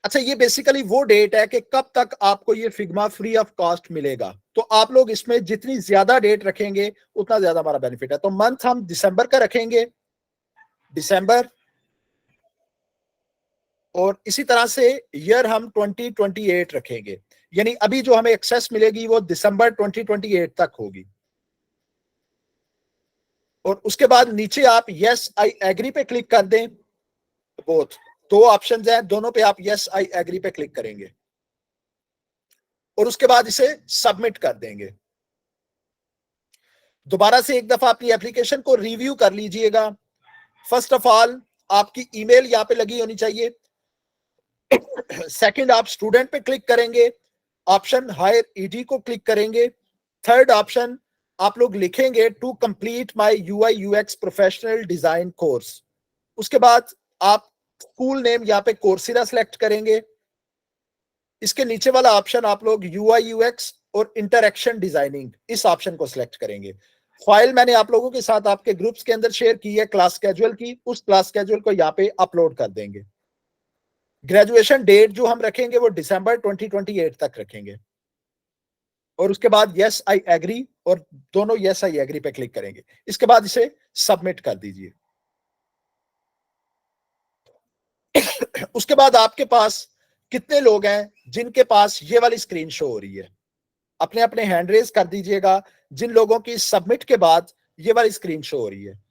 अच्छा, ये बेसिकली वो डेट है कि कब तक आपको ये फिग्मा फ्री ऑफ कॉस्ट मिलेगा। तो आप लोग इसमें जितनी ज्यादा डेट रखेंगे उतना ज्यादा हमारा बेनिफिट है। तो मंथ हम दिसंबर का रखेंगे, दिसंबर, और इसी तरह से ईयर हम 2028 रखेंगे। यानी अभी जो हमें एक्सेस मिलेगी वो दिसंबर 2028 तक होगी। और उसके बाद नीचे आप यस आई एग्री पे क्लिक कर दें। बोथ दो ऑप्शंस हैं, दोनों पे आप यस आई एग्री पे क्लिक करेंगे और उसके बाद इसे सबमिट कर देंगे। दोबारा से एक दफा अपनी एप्लीकेशन को रिव्यू कर लीजिएगा। फर्स्ट ऑफ ऑल आपकी ईमेल यहाँ पे लगी होनी चाहिए। सेकंड, आप स्टूडेंट पे क्लिक करेंगे, ऑप्शन हायर ईडी को क्लिक करेंगे। थर्ड ऑप्शन आप लोग लिखेंगे to complete my UI UX professional design course. उसके बाद आप स्कूल नेम यहाँ पे कोर्सेरा सेलेक्ट करेंगे। इसके नीचे वाला ऑप्शन आप लोग यूआई यूएक्स और इंटरएक्शन डिजाइनिंग, इस ऑप्शन को सिलेक्ट करेंगे। फाइल मैंने आप लोगों के साथ आपके ग्रुप्स के अंदर शेयर की है क्लास कैजुअल की, उस क्लास कैजुअल को यहाँ पे अपलोड कर देंगे। ग्रेजुएशन डेट जो हम रखेंगे वो दिसंबर 2028 तक रखेंगे और उसके बाद यस आई एग्री और दोनों यस आई एग्री पे क्लिक करेंगे। इसके बाद इसे सबमिट कर दीजिए। उसके बाद आपके पास कितने लोग हैं जिनके पास ये वाली स्क्रीन शो हो रही है, अपने अपने हैंड रेज कर दीजिएगा जिन लोगों की सबमिट के बाद ये वाली स्क्रीन शो हो रही है।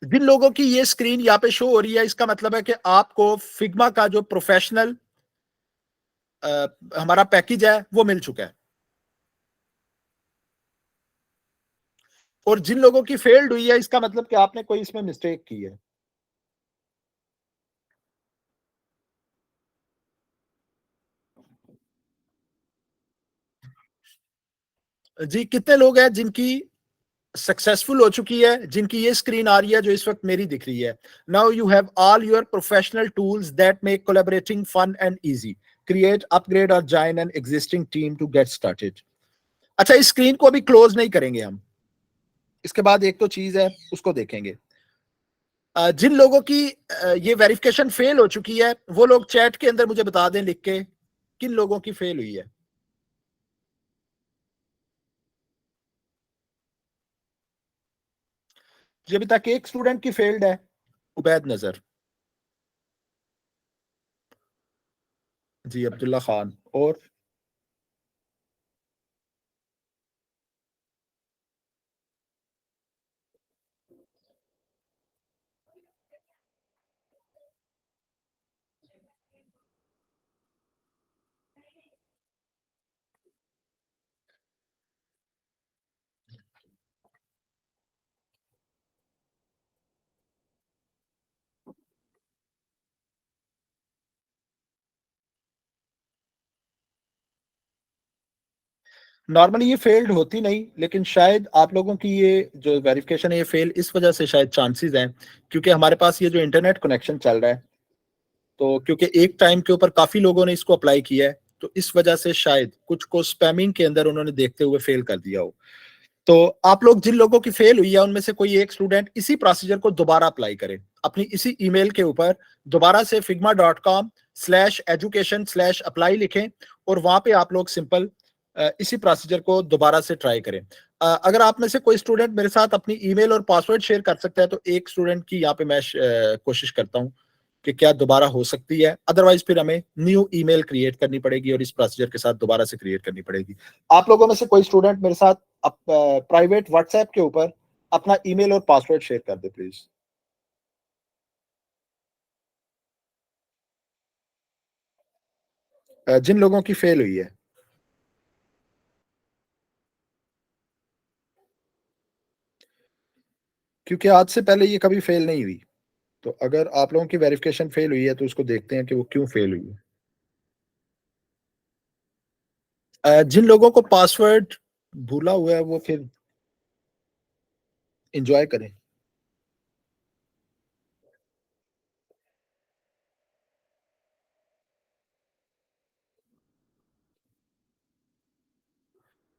जिन लोगों की ये स्क्रीन यहाँ पे शो हो रही है, इसका मतलब है कि आपको फिग्मा का जो प्रोफेशनल हमारा पैकेज है वो मिल चुका है। और जिन लोगों की फेल्ड हुई है, इसका मतलब कि आपने कोई इसमें मिस्टेक की है। जी, कितने लोग हैं जिनकी सक्सेसफुल हो चुकी है, जिनकी ये स्क्रीन आ रही है जो इस वक्त मेरी दिख रही है। Now you have all your professional tools that make collaborating fun and easy, create upgrade और join an existing team to get started. अच्छा, इस स्क्रीन को अभी क्लोज नहीं करेंगे हम, इसके बाद एक तो चीज है उसको देखेंगे। जिन लोगों की ये वेरिफिकेशन फेल हो चुकी है वो लोग चैट के अंदर मुझे बता दें लिख के किन लोगों की फेल हुई है। जी, अभी तक एक स्टूडेंट की फेल्ड है, उबैद नजर। जी, अब्दुल्ला खान। और नॉर्मली ये फेल्ड होती नहीं, लेकिन शायद आप लोगों की ये जो वेरिफिकेशन है ये फेल इस वजह से शायद चांसेस हैं, क्योंकि हमारे पास ये जो इंटरनेट कनेक्शन चल रहा है, तो क्योंकि एक टाइम के ऊपर काफी लोगों ने इसको अप्लाई किया है, तो इस वजह से शायद कुछ को स्पैमिंग के अंदर उन्होंने देखते हुए फेल कर दिया हो। तो आप लोग जिन लोगों की फेल हुई है उनमें से कोई एक स्टूडेंट इसी प्रोसीजर को दोबारा अप्लाई करे, अपनी इसी ईमेल के ऊपर दोबारा से figma.com/education/apply लिखें, और वहां पे आप लोग सिंपल इसी प्रोसीजर को दोबारा से ट्राई करें। अगर आप में से कोई स्टूडेंट मेरे साथ अपनी ईमेल और पासवर्ड शेयर कर सकता है, तो एक स्टूडेंट की यहाँ पे मैं कोशिश करता हूँ कि क्या दोबारा हो सकती है, अदरवाइज फिर हमें न्यू ईमेल क्रिएट करनी पड़ेगी और इस प्रोसीजर के साथ दोबारा से क्रिएट करनी पड़ेगी। आप लोगों में से कोई स्टूडेंट मेरे साथ प्राइवेट व्हाट्सएप के ऊपर अपना ईमेल और पासवर्ड शेयर कर दे प्लीज। जिन लोगों की फेल हुई है, क्योंकि आज से पहले ये कभी फेल नहीं हुई, तो अगर आप लोगों की वेरिफिकेशन फेल हुई है तो उसको देखते हैं कि वो क्यों फेल हुई है। जिन लोगों को पासवर्ड भूला हुआ है वो फिर एंजॉय करें।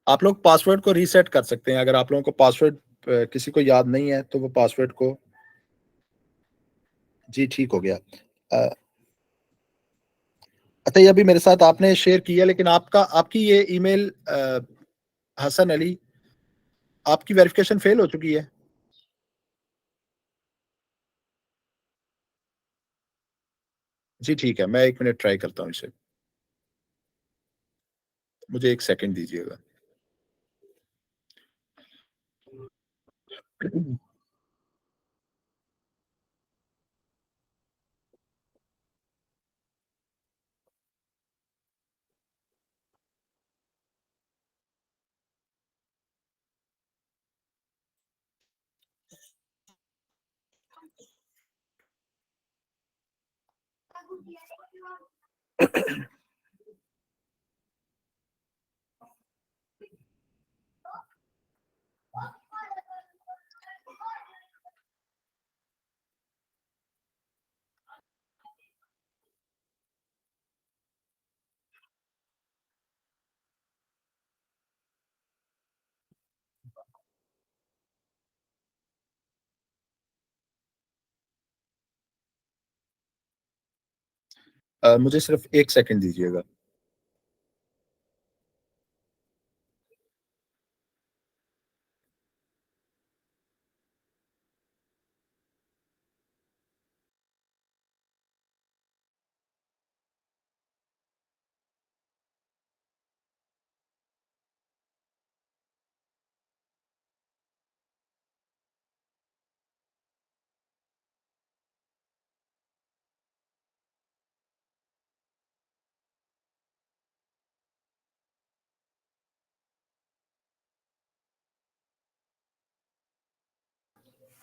आप लोग पासवर्ड को रीसेट कर सकते हैं, अगर आप लोगों को पासवर्ड किसी को याद नहीं है तो वो पासवर्ड को, जी ठीक हो गया। अच्छा, ये अभी मेरे साथ आपने शेयर किया, लेकिन आपका आपकी ये ईमेल हसन अली, आपकी वेरिफिकेशन फेल हो चुकी है। जी ठीक है, मैं 1 मिनट ट्राई करता हूँ इसे, मुझे 1 सेकंड दीजिएगा। मुझे सिर्फ 1 सेकंड दीजिएगा।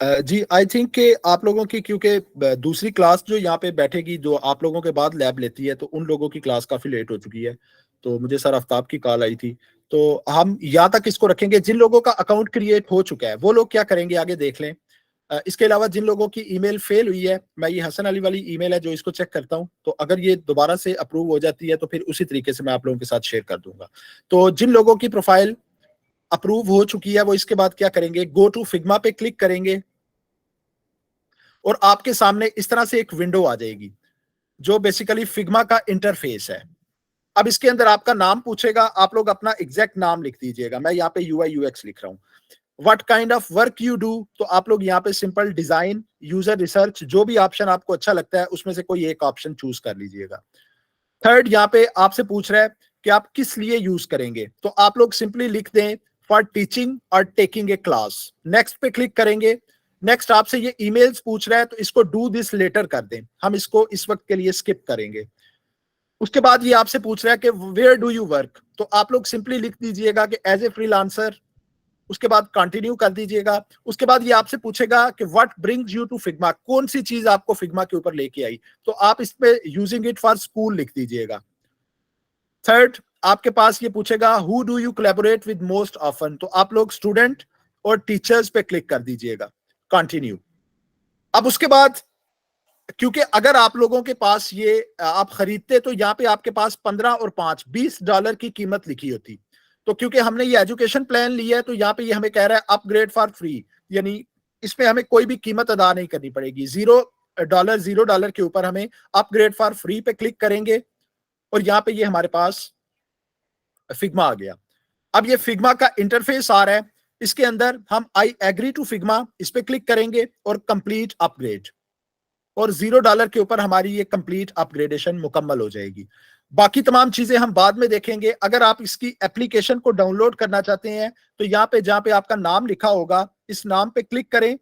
जी आई थिंक कि आप लोगों की, क्योंकि दूसरी क्लास जो यहाँ पे बैठेगी जो आप लोगों के बाद लैब लेती है, तो उन लोगों की क्लास काफी लेट हो चुकी है, तो मुझे सर आफ्ताब की कॉल आई थी, तो हम यहाँ तक इसको रखेंगे। जिन लोगों का अकाउंट क्रिएट हो चुका है वो लोग क्या करेंगे आगे देख लें। इसके अलावा जिन लोगों की ईमेल फेल हुई है, मैं ये हसन अली वाली ईमेल है जो इसको चेक करता हूँ, तो अगर ये दोबारा से अप्रूव हो जाती है तो फिर उसी तरीके से मैं आप लोगों के साथ शेयर कर दूंगा। तो जिन लोगों की प्रोफाइल अप्रूव हो चुकी है वो इसके बाद क्या करेंगे, गो टू फिग्मा पे क्लिक करेंगे, और आपके सामने इस तरह से एक विंडो आ जाएगी जो बेसिकली फिग्मा का इंटरफेस है। अब इसके अंदर आपका नाम पूछेगा, आप लोग अपना एग्जैक्ट नाम लिख दीजिएगा, मैं यहाँ पे यूआई यूएक्स लिख रहा हूँ। What kind of work you do, तो आप लोग यहाँ पे सिंपल डिजाइन, यूजर रिसर्च, जो भी ऑप्शन आपको अच्छा लगता है उसमें से कोई एक ऑप्शन चूज कर लीजिएगा। थर्ड, यहाँ पे आपसे पूछ रहा है कि आप किस लिए यूज करेंगे, तो आप लोग सिंपली लिख दें फॉर टीचिंग और टेकिंग ए क्लास। नेक्स्ट पे क्लिक करेंगे। नेक्स्ट आपसे ये ईमेल्स पूछ रहा है, तो इसको डू दिस लेटर कर दें, हम इसको इस वक्त के लिए स्किप करेंगे। उसके बाद ये आपसे पूछ रहा है कि वेयर डू यू वर्क, तो आप लोग सिंपली लिख दीजिएगा कि एज ए फ्रीलांसर, उसके बाद कंटिन्यू कर दीजिएगा। उसके बाद ये आपसे पूछेगा कि what brings you to Figma, कौन सी चीज आपको फिग्मा के ऊपर लेके आई, तो आप इस पे यूजिंग इट फॉर स्कूल लिख दीजिएगा। थर्ड, आपके पास ये पूछेगा who do you collaborate with most often, तो आप लोग स्टूडेंट और टीचर्स पे क्लिक कर दीजिएगा, कंटिन्यू। अब उसके बाद क्योंकि अगर आप लोगों के पास ये आप खरीदते तो यहाँ पे आपके पास 15 और 5 $20 की कीमत लिखी होती, तो क्योंकि हमने ये एजुकेशन प्लान लिया है तो यहाँ पे ये हमें कह रहा है अपग्रेड फॉर फ्री, यानी इसमें हमें कोई भी कीमत अदा नहीं करनी पड़ेगी। $0 के ऊपर हमें अपग्रेड फॉर फ्री पे क्लिक करेंगे और यहाँ पे ये हमारे पास फिग्मा आ गया। अब ये फिग्मा का इंटरफेस आ रहा है, इसके अंदर हम आई एग्री टू फिग्मा इस पे क्लिक करेंगे और कंप्लीट अपग्रेड, और $0 के ऊपर हमारी ये कंप्लीट अपग्रेडेशन मुकम्मल हो जाएगी। बाकी तमाम चीजें हम बाद में देखेंगे। अगर आप इसकी एप्लीकेशन को डाउनलोड करना चाहते हैं तो यहाँ पे जहां पे आपका नाम लिखा होगा इस नाम पे क्लिक करें,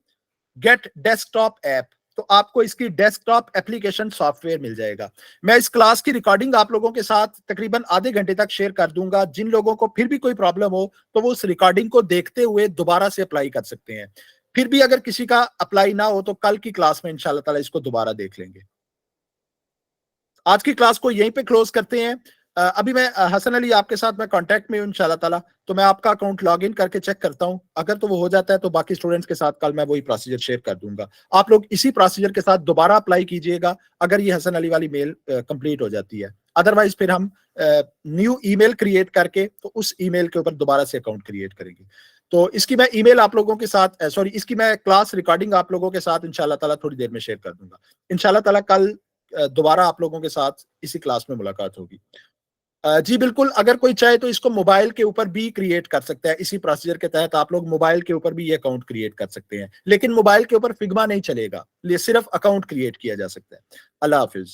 गेट डेस्कटॉप ऐप, तो आपको इसकी डेस्कटॉप एप्लीकेशन सॉफ्टवेयर मिल जाएगा। मैं इस क्लास की रिकॉर्डिंग आप लोगों के साथ तकरीबन आधे घंटे तक शेयर कर दूंगा। जिन लोगों को फिर भी कोई प्रॉब्लम हो तो वो उस रिकॉर्डिंग को देखते हुए दोबारा से अप्लाई कर सकते हैं। फिर भी अगर किसी का अप्लाई ना हो तो कल की क्लास में इंशाल्लाह ताला इसको दोबारा देख लेंगे। आज की क्लास को यहीं पे क्लोज करते हैं। अभी मैं हसन अली आपके साथ मैं कांटेक्ट में हूं इंशाल्लाह ताला, तो मैं आपका अकाउंट लॉग इन करके चेक करता हूं, अगर तो वो हो जाता है तो बाकी स्टूडेंट्स के साथ कल मैं वही प्रोसीजर शेयर कर दूंगा। आप लोग इसी प्रोसीजर के साथ दोबारा अप्लाई कीजिएगा अगर ये हसन अली वाली मेल कंप्लीट हो जाती है, अदरवाइज फिर हम न्यू ईमेल क्रिएट करके तो उस ईमेल के ऊपर दोबारा से अकाउंट क्रिएट करेंगे। तो इसकी मैं ईमेल आप लोगों के साथ सॉरी इसकी मैं क्लास रिकॉर्डिंग आप लोगों के साथ इंशाल्लाह ताला थोड़ी देर में शेयर कर दूंगा। इंशाल्लाह ताला कल दोबारा आप लोगों के साथ इसी क्लास में मुलाकात होगी। जी बिल्कुल, अगर कोई चाहे तो इसको मोबाइल के ऊपर भी क्रिएट कर सकता है। इसी प्रोसीजर के तहत आप लोग मोबाइल के ऊपर भी ये अकाउंट क्रिएट कर सकते हैं, लेकिन मोबाइल के ऊपर फिग्मा नहीं चलेगा, ये सिर्फ अकाउंट क्रिएट किया जा सकता है। अल्लाह हाफिज।